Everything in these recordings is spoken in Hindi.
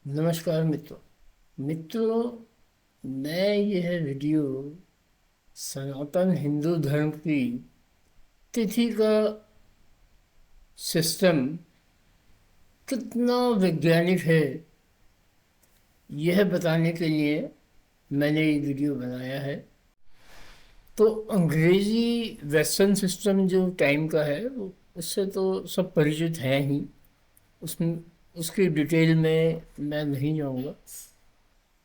नमस्कार मित्रों, मैं यह वीडियो सनातन हिंदू धर्म की तिथि का सिस्टम कितना वैज्ञानिक है यह बताने के लिए मैंने ये वीडियो बनाया है। तो अंग्रेजी वेस्टर्न सिस्टम जो टाइम का है उससे तो सब परिचित हैं ही। उसमें उसकी डिटेल में मैं नहीं जाऊंगा,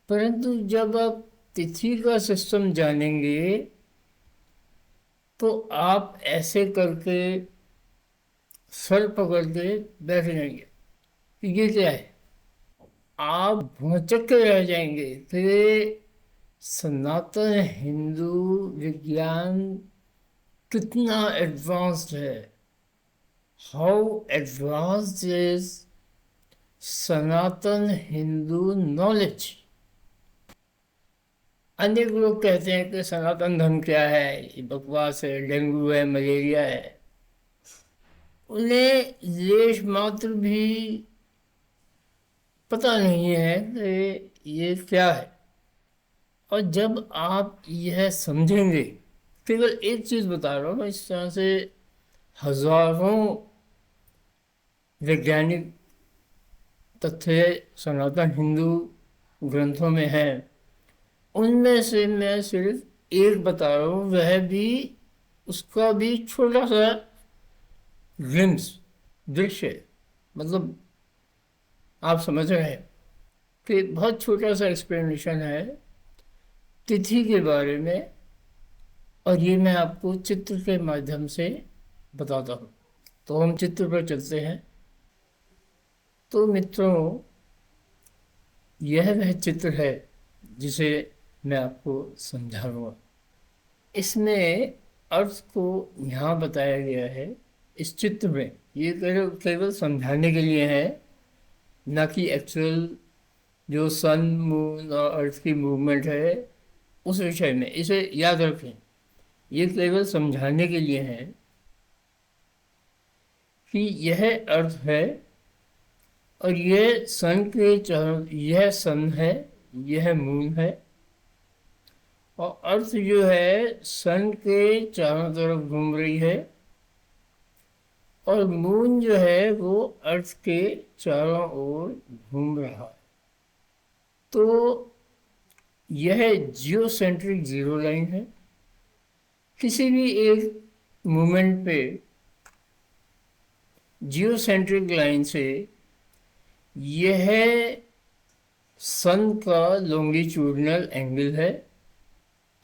परंतु जब आप तिथि का सिस्टम जानेंगे तो आप ऐसे करके सर पकड़ के बैठ जाएंगे कि ये क्या है। आप भौंचक के रह जाएंगे कि सनातन हिंदू विज्ञान कितना एडवांस्ड है। How advanced is Sanatan Hindu knowledge. अनेक लोग कहते हैं कि सनातन धर्म क्या है, ये बकवास है, डेंगू है, मलेरिया है। उन्हें लेश मात्र भी पता नहीं है कि ये क्या है। और जब आप यह समझेंगे, केवल एक चीज बता रहा हूँ मैं, इस तरह से हजारों वैज्ञानिक तथ्य सनातन हिंदू ग्रंथों में हैं। उनमें से मैं सिर्फ एक बता रहा हूँ, वह भी उसका भी छोटा सा ग्लिम्स, दृश्य, मतलब आप समझ रहे हैं कि बहुत छोटा सा एक्सप्लेनेशन है तिथि के बारे में। और ये मैं आपको चित्र के माध्यम से बताता हूँ। तो हम चित्र पर चलते हैं। तो मित्रों, यह वह चित्र है जिसे मैं आपको समझाऊंगा। इसमें अर्थ को यहाँ बताया गया है इस चित्र में। ये केवल समझाने के लिए है, ना कि एक्चुअल जो सन मून और अर्थ की मूवमेंट है उस विषय में। इसे याद रखें, ये केवल समझाने के लिए है कि यह अर्थ है और यह सन के चारों, यह सन है, यह मून है। और अर्थ जो है सन के चारों तरफ घूम रही है और मून जो है वो अर्थ के चारों ओर घूम रहा है। तो यह जियोसेंट्रिक जीरो लाइन है। किसी भी एक मोमेंट पे जियोसेंट्रिक लाइन से यह सन का लॉन्गिट्यूडनल एंगल है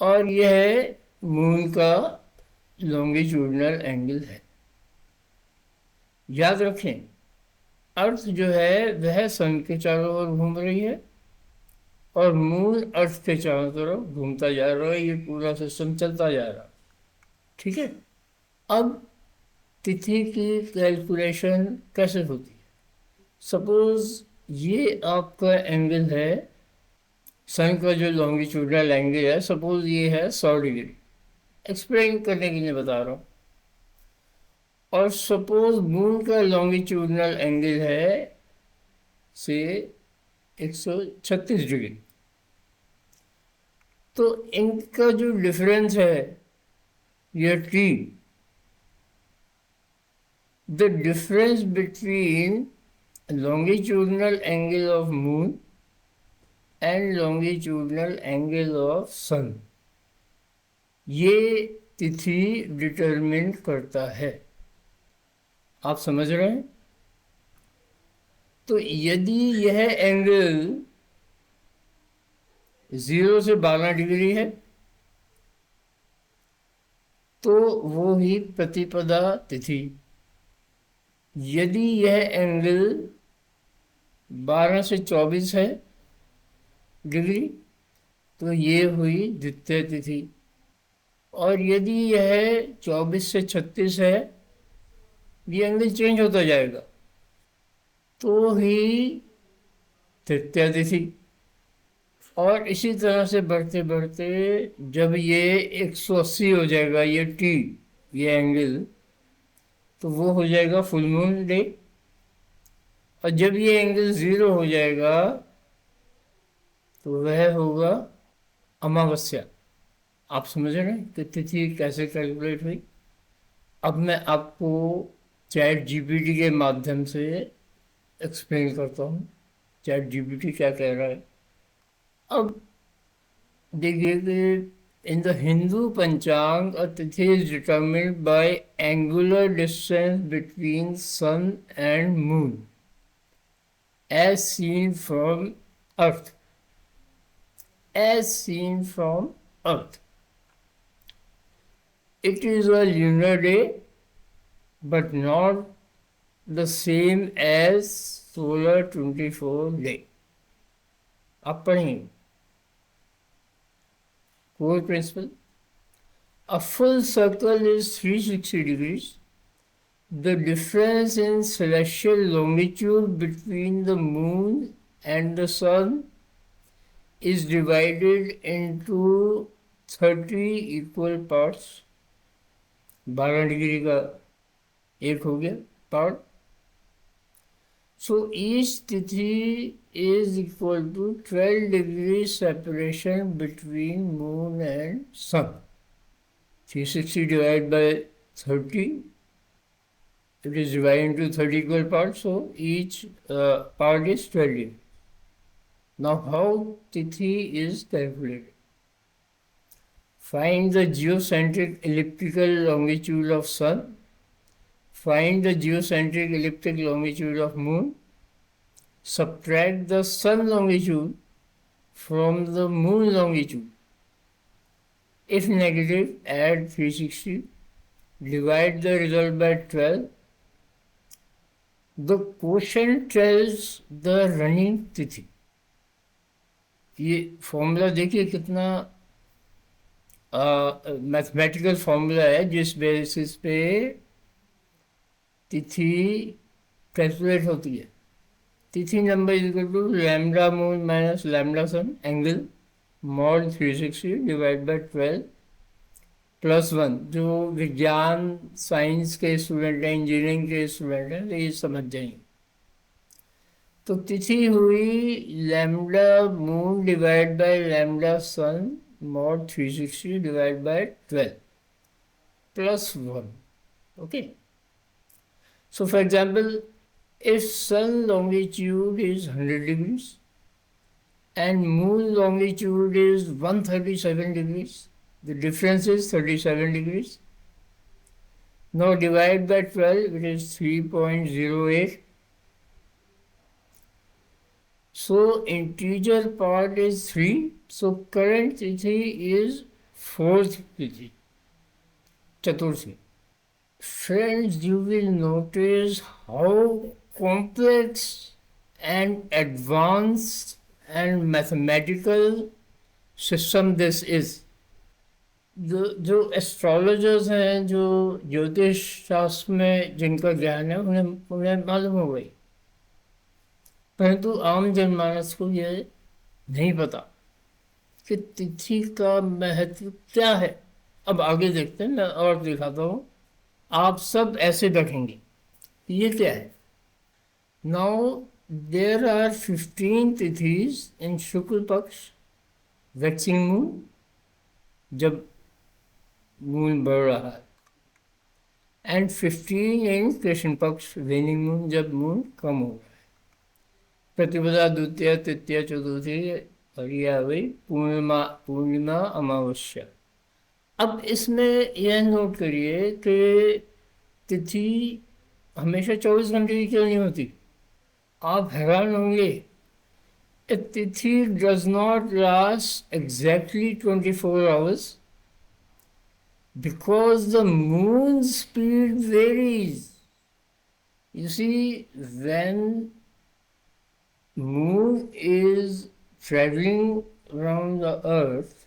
और यह मून का लॉन्गिट्यूडनल एंगल है। याद रखें, अर्थ जो है वह सन के चारों ओर घूम रही है और मून अर्थ के चारों तरफ घूमता जा रहा है। ये पूरा सिस्टम चलता जा रहा है। ठीक है। अब तिथि की कैलकुलेशन कैसे होती है। सपोज ये आपका एंगल है, सन का जो लॉन्गिट्यूडनल एंगल है, सपोज ये है 100 डिग्री। एक्सप्लेन करने के लिए बता रहा हूँ। और सपोज मून का लॉन्गिट्यूडनल एंगल है से 136 डिग्री। तो इनका जो डिफरेंस है ये T, the difference between longitudinal angle of moon and longitudinal angle of sun, ये तिथि डिटरमिन करता है। आप समझ रहे हैं। तो यदि यह एंगल 0 से 12 डिग्री है तो वो ही प्रतिपदा तिथि। यदि यह एंगल 12 से 24 है डिग्री तो ये हुई द्वितीय तिथि। और यदि यह 24 से 36 है, ये एंगल चेंज होता जाएगा, तो ही तृतीय तिथि। और इसी तरह से बढ़ते बढ़ते जब ये 180 हो जाएगा, ये टी, ये एंगल, तो वो हो जाएगा फुल मून डे। और जब ये एंगल 0 हो जाएगा तो वह होगा अमावस्या। आप समझ रहे हैं कि तिथि कैसे कैलकुलेट हुई? अब मैं आपको चैट जीपीटी के माध्यम से एक्सप्लेन करता हूँ चैट जीपीटी क्या कह रहा है। अब देखिए कि इन द हिंदू पंचांग a तिथि is determined by angular distance between sun and moon as seen from earth, as seen from earth. It is a lunar day but not the same as solar 24 day. आप पढ़ेंगे core principle. A full circle is 360 degrees. The difference in celestial longitude between the moon and the sun is divided into 30 equal parts. 12 degree का एक हो गया part. So each tithi is equal to 12 degree separation between moon and sun. 360 divided by 30, it is divided into 30 equal parts, so each part is 12 degree. Now how tithi is calculated? Find the geocentric elliptical longitude of sun. Find the geocentric elliptic longitude of moon. Subtract the sun longitude from the moon longitude. If negative, add 360. Divide the result by 12. The quotient tells the running तिथि. ये फॉर्मूला देखिए कितना मैथमेटिकल फॉर्मूला है जिस बेसिस पे तिथि कैलकुलेट होती है. तिथि number is equal to lambda moon minus lambda sun angle mod 360 divide by 12 plus 1. जो विज्ञान साइंस के स्टूडेंट हैं, इंजीनियरिंग के स्टूडेंट हैं, तो ये समझ जाएंगे. तो तिथि हुई lambda moon divide by lambda sun mod 360 divide by 12 plus 1. Okay. So for example, if sun longitude is 100 degrees and moon longitude is 137 degrees, the difference is 37 degrees. Now divide by 12, it is 3.08. So integer part is 3. So current tithi is 4th tithi, Chaturthi. Friends, you will notice how complex and advanced and mathematical system this is. जो एस्ट्रोलॉजर्स हैं, जो ज्योतिष शास्त्र में जिनका ज्ञान है, उन्हें मालूम हो गई, परंतु आम जनमानस को यह नहीं पता कि तिथि का महत्व क्या है. अब आगे देखते हैं, मैं और दिखाता हूँ. आप सब ऐसे बैठेंगे. ये क्या है? नाउ देर आर 15 तिथिज इन शुक्ल पक्ष, वैक्सिंग मून, जब मून बढ़ रहा है, एंड 15 इन कृष्ण पक्ष, वेनिंग मून, जब मून कम हो रहा है. प्रतिपदा, द्वितीय, तृतीय, चतुर्थी, और यह हुई पूर्णिमा अमावस्या. अब इसमें यह नोट करिए कि तिथि हमेशा 24 घंटे की क्यों नहीं होती. आप हैरान होंगे. A तिथि does not last exactly 24 hours because the moon's speed varies. You see, when moon is traveling around the earth,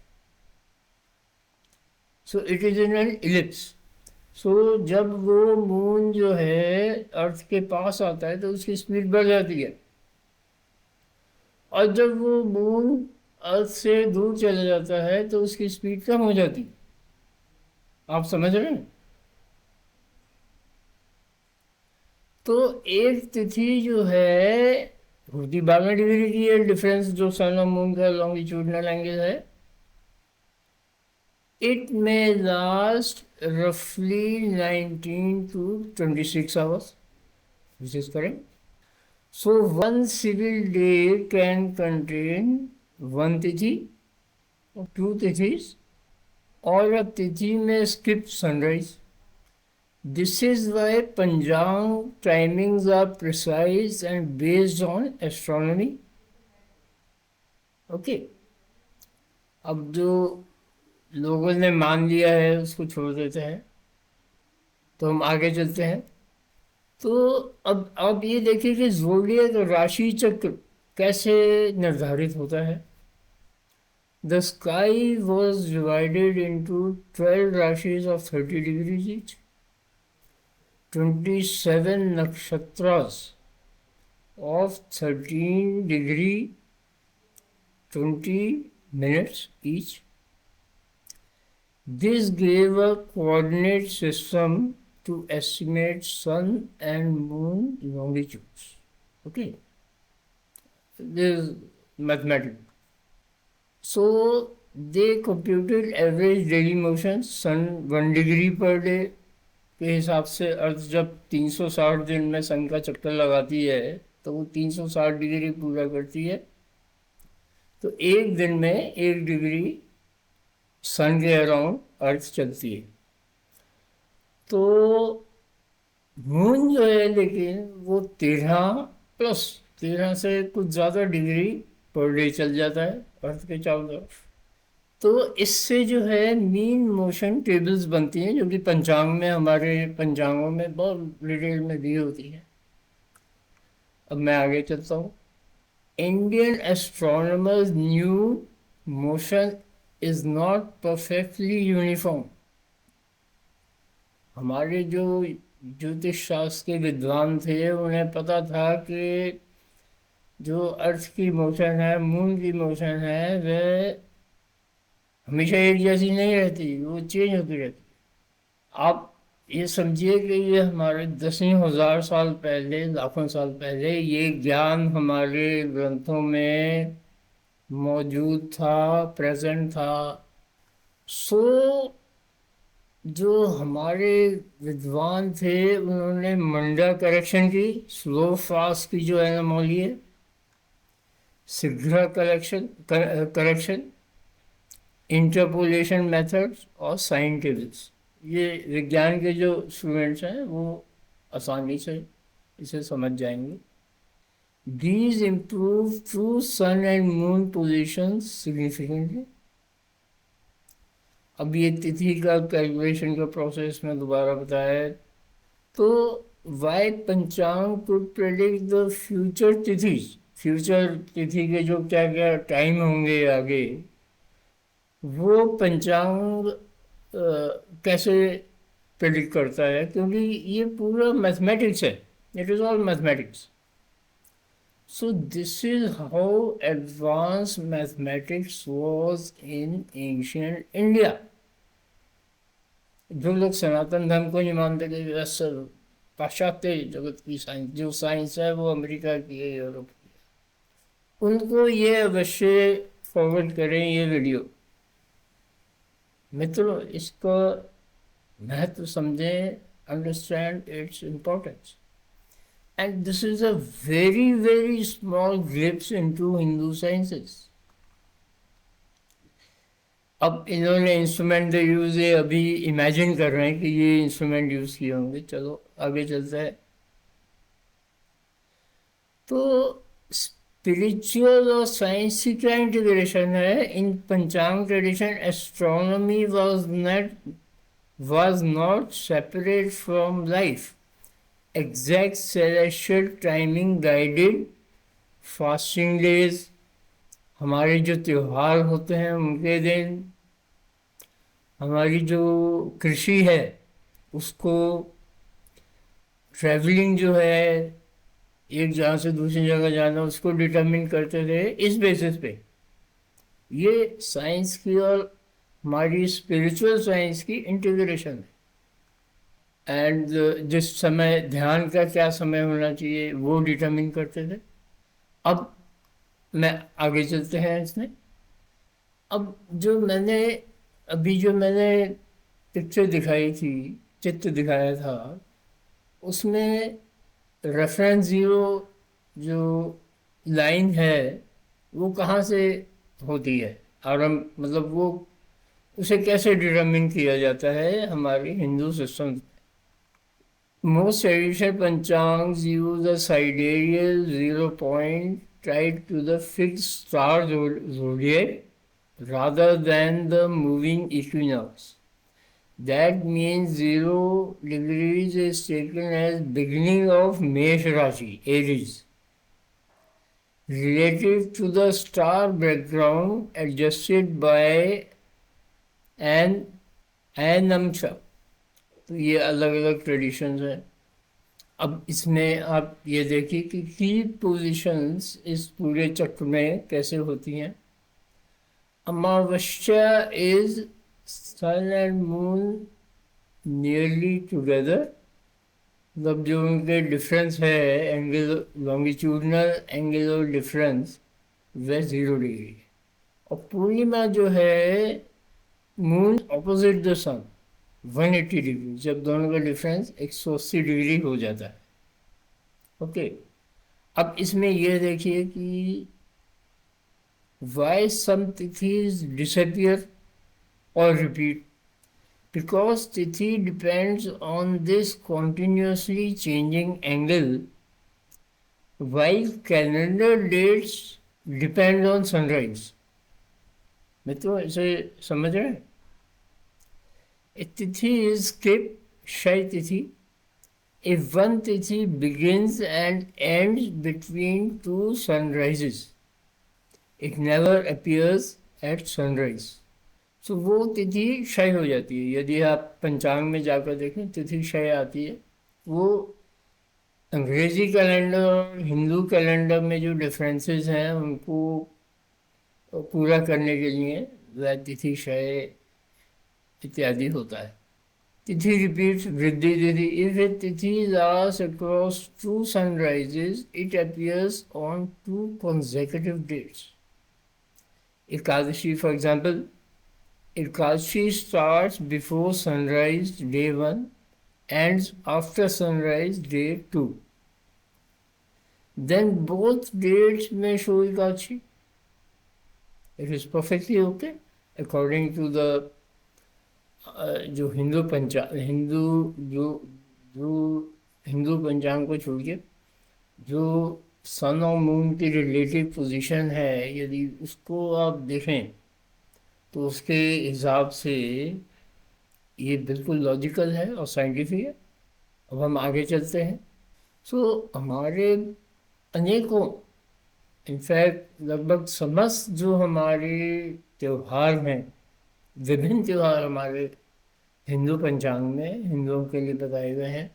so it is in an ellipse. So जब वो मून जो है अर्थ के पास आता है तो उसकी स्पीड बढ़ जाती है, और जब वो मून अर्थ से दूर चला जाता है तो उसकी स्पीड कम हो जाती है. आप समझ रहे हैं? तो एक तिथि जो है होती 12 डिग्री की है, डिफरेंस जो सन और मून का लॉन्गिट्यूडनल एंगल है। It may last roughly 19 to 26 hours, which is correct. So one civil day can contain one tithi or two tithis, or a tithi may skip sunrise. This is why Panchang timings are precise and based on astronomy. Okay. अब जो लोगों ने मान लिया है उसको छोड़ देते हैं, तो हम आगे चलते हैं। तो अब आप ये देखिए कि ज़ोडिएक राशि चक्र कैसे निर्धारित होता है। The sky was divided into 12 राशिज of 30 degrees each, 27 nakshatras of 13 degree 20 minutes each. This gave a coordinate system to estimate sun and moon longitudes. Okay, this is mathematics. So they computed average daily motion. Sun 1 degree per day के हिसाब से अर्थ जब 360 दिन में सन का चक्कर लगाती है तो वो 360 डिग्री पूरा करती है, तो एक दिन में 1 डिग्री सन के अराउंड अर्थ चलती है। तो मून जो है लेकिन वो 13 से कुछ ज़्यादा डिग्री पर डे चल जाता है अर्थ के चारों तरफ। तो इससे जो है मीन मोशन टेबल्स बनती हैं, जो कि पंचांग में, हमारे पंचांगों में बहुत डिटेल में दी होती है। अब मैं आगे चलता हूँ। Indian astronomers new motion is not perfectly uniform. हमारे जो ज्योतिष शास्त्र के विद्वान थे उन्हें पता था कि जो अर्थ की मोशन है, मून की मोशन है, वह हमेशा एक जैसी नहीं रहती, वो चेंज होती रहती। आप ये समझिए कि ये हमारे 10,000 साल पहले, लाखों साल पहले ये ज्ञान हमारे ग्रंथों में मौजूद था, प्रेजेंट था। सो जो हमारे विद्वान थे उन्होंने मंडा करेक्शन की, स्लो फास्ट की जो एनामोली है, शीघ्र करेक्शन, इंटरपोलेशन मेथड्स और साइन टेबल्स, ये विज्ञान के जो स्टूडेंट्स हैं वो आसानी से इसे समझ जाएंगे। These improve true sun and moon positions significantly. अब ये तिथि का कैलकुलेशन का प्रोसेस में दोबारा बताया। तो वाई पंचांग could predict the future तिथिज, फ्यूचर तिथि के जो क्या क्या टाइम होंगे आगे, वो पंचांग कैसे प्रेडिक्ट करता है, क्योंकि ये पूरा मैथमेटिक्स है, it is all mathematics. So this is how advanced mathematics was in ancient India. जो लोग सनातन धर्म को नहीं मानते कि वैसे पाश्चात्य जगत की साइंस, जो साइंस है वो अमेरिका की है, यूरोप की है, उनको ये अवश्य फॉरवर्ड करें ये वीडियो। मित्रों, इसको महत्व समझें, understand its importance. And this is a very, very small glimpse into Hindu sciences. अब इन्होंने इंस्ट्रूमेंट यूज है, अभी इमेजिन कर रहे हैं कि ये इंस्ट्रूमेंट यूज किए होंगे। चलो आगे चलता है। तो स्पिरिचुअल और साइंस की क्या इंटीग्रेशन है इन पंचांग tradition. Astronomy was not separate from life. Exact celestial timing guided fasting days, हमारे जो त्योहार होते हैं उनके दिन, हमारी जो कृषि है उसको, ट्रैवलिंग जो है एक जगह से दूसरी जगह जाना, उसको डिटरमिन करते थे इस बेसिस पे। ये साइंस की और हमारी स्पिरिचुअल साइंस की इंटीग्रेशन है। एंड जिस समय ध्यान का क्या समय होना चाहिए वो डिटरमिन करते थे। अब मैं आगे चलते हैं इसमें। अब जो मैंने पिक्चर दिखाई थी, चित्र दिखाया था, उसमें रेफरेंस जीरो जो लाइन है वो कहाँ से होती है, आरंभ, मतलब वो उसे कैसे डिटरमिन किया जाता है हमारे Hindu system. Most traditional Panchangs use a sidereal 0 point tied to the fixed star zodiac rather than the moving equinox. That means 0 degrees is taken as beginning of Mesh Rashi, Aries, relative to the star background adjusted by an Anamsha. तो ये अलग अलग ट्रेडिशंस हैं। अब इसमें आप ये देखिए कि की पोजीशंस इस पूरे चक्र में कैसे होती हैं। अमावस्या is sun and moon nearly together, मतलब जो उनके डिफरेंस है, angle, longitudinal angle of difference, वह 0 डिग्री। और पूर्णिमा जो है, moon opposite the sun 180 degree, जब दोनों का डिफरेंस 180 डिग्री हो जाता है। ओके। अब इसमें यह देखिए कि why some tithis disappear or repeat, because tithi depends on this continuously changing angle while calendar dates depend on sunrise। मैं तो इसे समझ रहे हैं। A tithi is skip Shai tithi if one tithi begins and ends between two sunrises, it never appears at sunrise। तो वो तिथि क्षय हो जाती है। यदि आप पंचांग में जाकर देखें, तिथि क्षय आती है। वो अंग्रेजी कैलेंडर और हिंदू कैलेंडर में जो डिफरेंसेस हैं उनको पूरा करने के लिए वह तिथि क्षय इत्यादि होता है। तिथि रिपीट्स वृद्धि तिथि, इफ ए तिथि last across two sunrises it appears on two consecutive dates। Ekadashi, for example, Ekadashi starts before sunrise day 1, ends after sunrise day 2. Then both dates may show Ekadashi. It is perfectly okay according to the जो हिंदू पंचांग को छोड़ के जो सन और मून की रिलेटिव पोजीशन है, यदि उसको आप देखें तो उसके हिसाब से ये बिल्कुल लॉजिकल है और साइंटिफिक है। अब हम आगे चलते हैं। सो हमारे अनेकों, इनफैक्ट लगभग समस्त जो हमारे त्यौहार हैं, विभिन्न त्यौहार हमारे हिंदू पंचांग में हिंदुओं के लिए बताए गए हैं,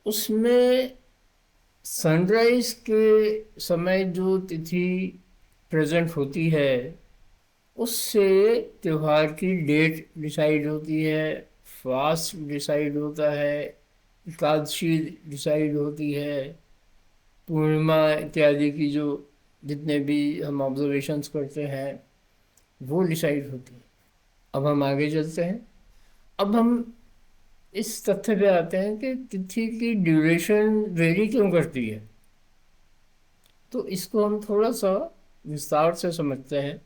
उसमें सनराइज के समय जो तिथि प्रेजेंट होती है उससे त्यौहार की डेट डिसाइड होती है, फास्ट डिसाइड होता है, एकादशी डिसाइड होती है, पूर्णिमा इत्यादि की जो जितने भी हम ऑब्जर्वेशंस करते हैं वो डिसाइड होती है। अब हम आगे चलते हैं। अब हम इस तथ्य पे आते हैं कि तिथि की ड्यूरेशन वेरी क्यों करती है। तो इसको हम थोड़ा सा विस्तार से समझते हैं।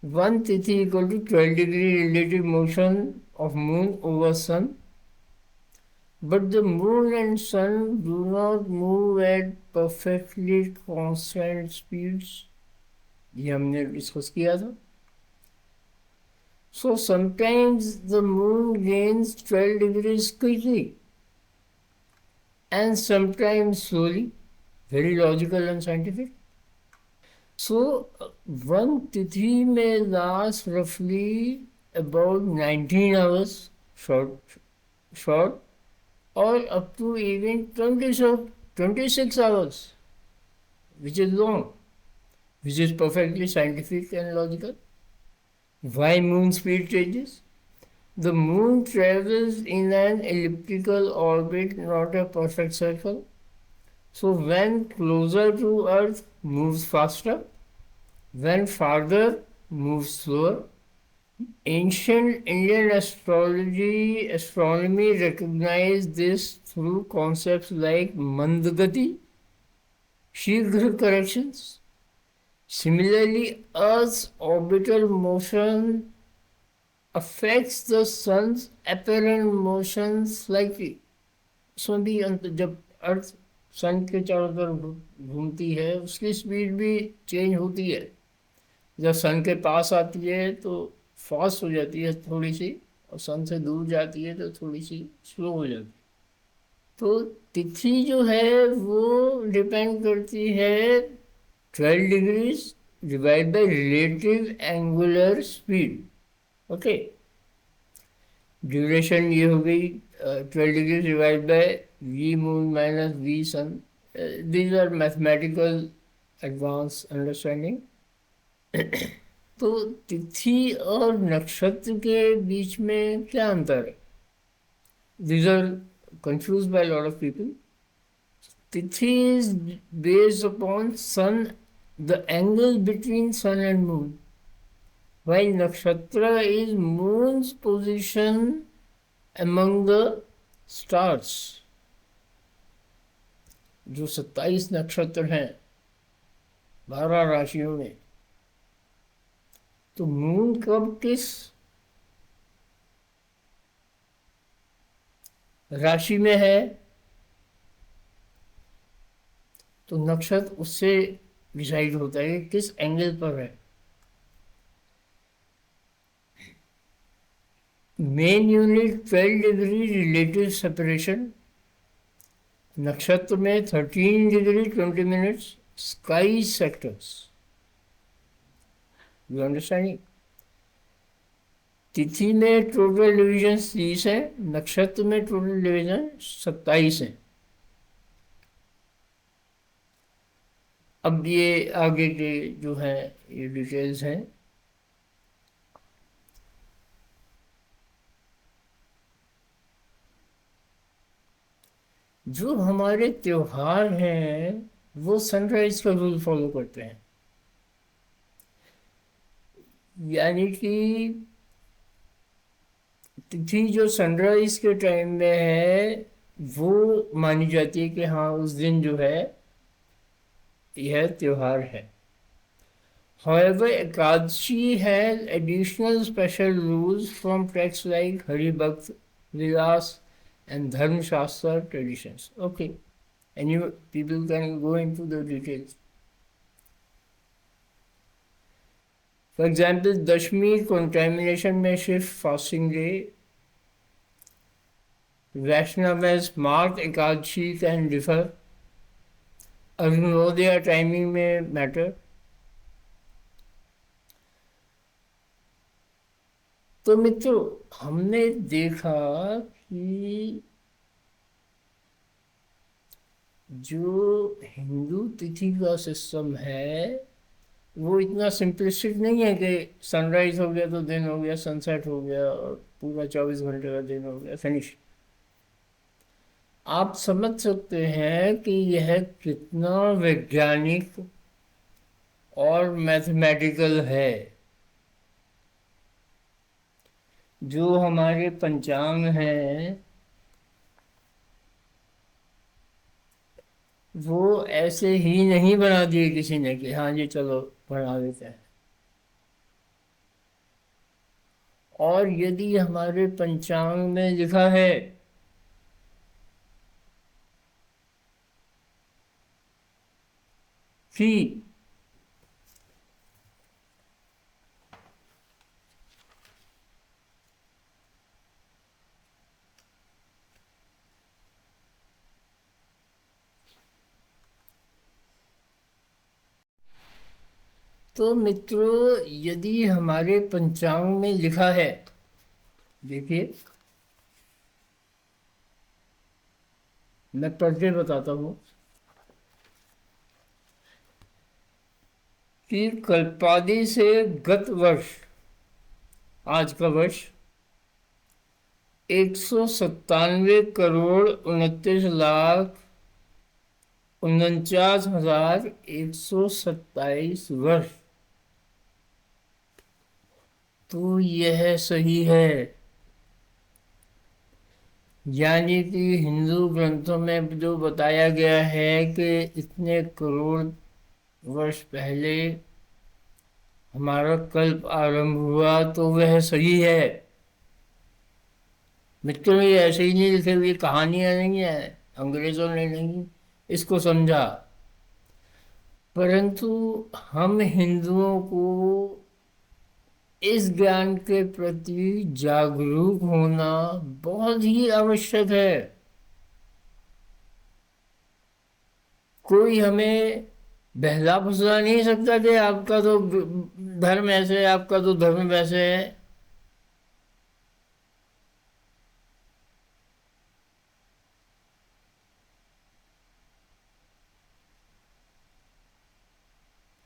1 तिथि equal to 12 degree relative motion of moon over sun, but the moon and sun do not move at perfectly constant speeds। ये हमने डिस्कस किया था। So sometimes the moon gains 12 degrees quickly and sometimes slowly, very logical and scientific। So one tithi may last roughly about 19 hours, short, or up to even 26 hours, which is long, which is perfectly scientific and logical। Why moon speed changes? The moon travels in an elliptical orbit, not a perfect circle. So when closer to Earth, moves faster. When farther, moves slower. Ancient Indian astronomy recognized this through concepts like Mandagati, Shighra corrections. Similarly, Earth's orbital motion affects the sun's apparent motion slightly. उसमें भी जब अर्थ सन के चारों तरफ घूमती है उसकी स्पीड भी चेंज होती है। जब सन के पास आती है तो फास्ट हो जाती है थोड़ी सी, और सन से दूर जाती है तो थोड़ी सी स्लो हो जाती है। तो तिथि जो है वो डिपेंड करती है 12 degrees divide by relative angular speed. Okay, duration ये हो गई 12 degree divide by v moon minus v sun. These are mathematical advance understanding. तो तिथि और नक्षत्र के बीच में क्या अंतर है? These are confuse by lot of people. Tithi is based upon sun, the angle between sun and moon, while nakshatra is moon's position among the stars। जो 27 नक्षत्र हैं 12 राशियों में, तो मून कब किस राशि में है तो नक्षत्र उससे डिसाइड होता है कि किस एंगल पर है। Main unit 12 degree relative separation, नक्षत्र में 13 degree 20 minutes sky sectors. You understanding? तिथि में टोटल डिवीजन 30 है, नक्षत्र में टोटल डिवीजन 27 है। अब ये आगे के जो है ये डिटेल्स हैं। जो हमारे त्योहार हैं वो सनराइज का रूल फॉलो करते हैं, यानी कि तिथि जो सनराइज के टाइम में है वो मानी जाती है कि हाँ उस दिन जो है यह त्योहार है। However, Ekadashi has additional special rules from texts like Haribhakt, Vilas, and Dharma Shastra traditions. Okay, and you people can go into the details. For example, Dashmi contamination में shift fasting day. Vaishnavas marked Ekadashi can differ. Arunodaya timing में matter. तो मित्रों हमने देखा कि जो हिंदू तिथि का सिस्टम है वो इतना सिंपलिस्टिक नहीं है कि सनराइज हो गया तो दिन हो गया, सनसेट हो गया और पूरा 24 घंटे का दिन हो गया, फिनिश। आप समझ सकते हैं कि यह कितना वैज्ञानिक और मैथमेटिकल है। जो हमारे पंचांग हैं वो ऐसे ही नहीं बना दिए किसी ने कि हाँ जी चलो बना देते हैं। और यदि हमारे पंचांग में लिखा है कि तो मित्रों यदि हमारे पंचांग में लिखा है, देखिए मैं पढ़ के बताता हूँ कि कल्पादि से गत वर्ष, आज का वर्ष 197,49,127 तो यह सही है। यानी कि हिंदू ग्रंथों में जो बताया गया है कि इतने करोड़ वर्ष पहले हमारा कल्प आरंभ हुआ, तो वह सही है। मित्रों, ये ऐसे ही नहीं लिखे हुए, कहानियां नहीं है, अंग्रेजों ने नहीं इसको समझा। परंतु हम हिंदुओं को इस ज्ञान के प्रति जागरूक होना बहुत ही आवश्यक है। कोई हमें बहला फुसला नहीं सकता कि आपका तो धर्म ऐसे है, आपका तो धर्म वैसे है।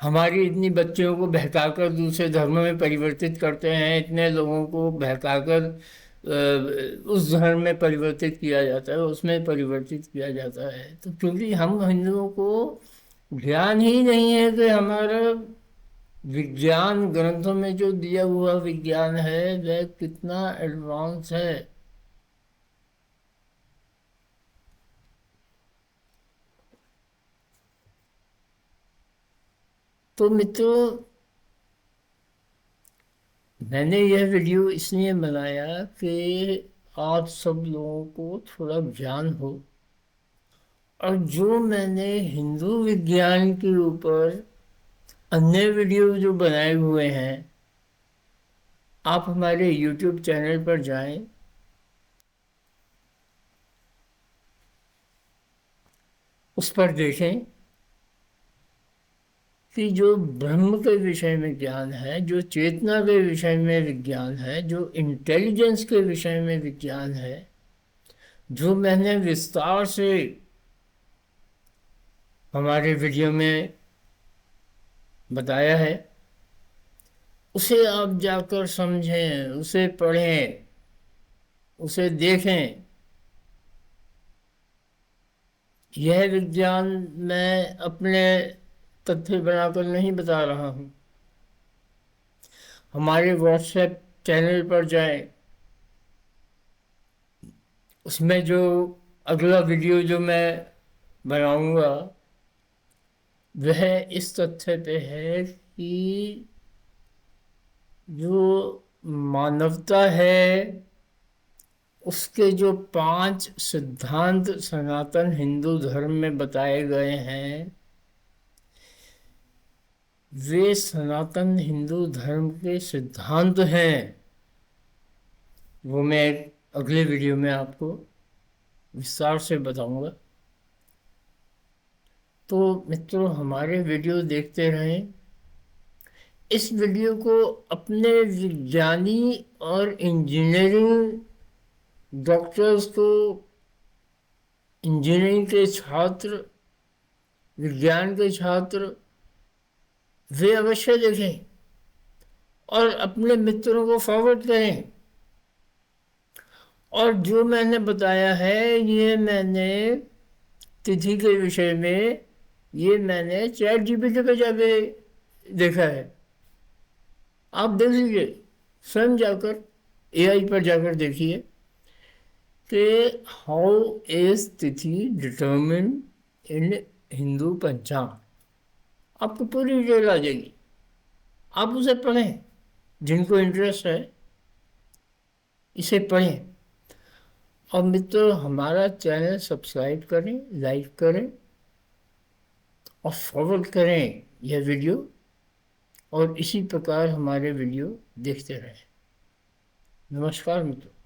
हमारी इतनी बच्चियों को बहकाकर दूसरे धर्मों में परिवर्तित करते हैं, इतने लोगों को बहकाकर उस धर्म में परिवर्तित किया जाता है, उसमें परिवर्तित किया जाता है। तो क्योंकि हम हिंदुओं को ज्ञान ही नहीं है कि हमारा विज्ञान ग्रंथों में जो दिया हुआ विज्ञान है वह कितना एडवांस है। तो मित्रों, मैंने यह वीडियो इसलिए बनाया कि आप सब लोगों को थोड़ा ज्ञान हो। और जो मैंने हिंदू विज्ञान के ऊपर अन्य वीडियो जो बनाए हुए हैं, आप हमारे YouTube चैनल पर जाएं, उस पर देखें कि जो ब्रह्म के विषय में ज्ञान है, जो चेतना के विषय में विज्ञान है, जो इंटेलिजेंस के विषय में विज्ञान है, जो मैंने विस्तार से हमारे वीडियो में बताया है, उसे आप जाकर समझें, उसे पढ़ें, उसे देखें। यह विज्ञान मैं अपने तथ्य बनाकर नहीं बता रहा हूँ। हमारे व्हाट्सएप चैनल पर जाएं, उसमें जो अगला वीडियो जो मैं बनाऊंगा वह इस तथ्य पे है कि जो मानवता है उसके जो 5 सिद्धांत सनातन हिंदू धर्म में बताए गए हैं, वे सनातन हिंदू धर्म के सिद्धांत हैं। वो मैं अगले वीडियो में आपको विस्तार से बताऊंगा। तो मित्रों, हमारे वीडियो देखते रहें। इस वीडियो को अपने विज्ञानी और इंजीनियरिंग डॉक्टर्स को, इंजीनियरिंग के छात्र, विज्ञान के छात्र, वे अवश्य देखें और अपने मित्रों को फॉरवर्ड करें। और जो मैंने बताया है, ये मैंने तिथि के विषय में, ये मैंने ChatGPT पे जाके देखा है। आप देख लीजिए, स्वयं जाकर AI पर जाकर देखिए कि हाउ इज तिथि डिटर्मिन इन हिंदू पंचांग। आपको पूरी डिटेल आ जाएगी। आप उसे पढ़ें, जिनको इंटरेस्ट है इसे पढ़ें। और मित्रों, हमारा चैनल सब्सक्राइब करें, लाइक करें और फॉरवर्ड करें यह वीडियो, और इसी प्रकार हमारे वीडियो देखते रहें। नमस्कार मित्रों।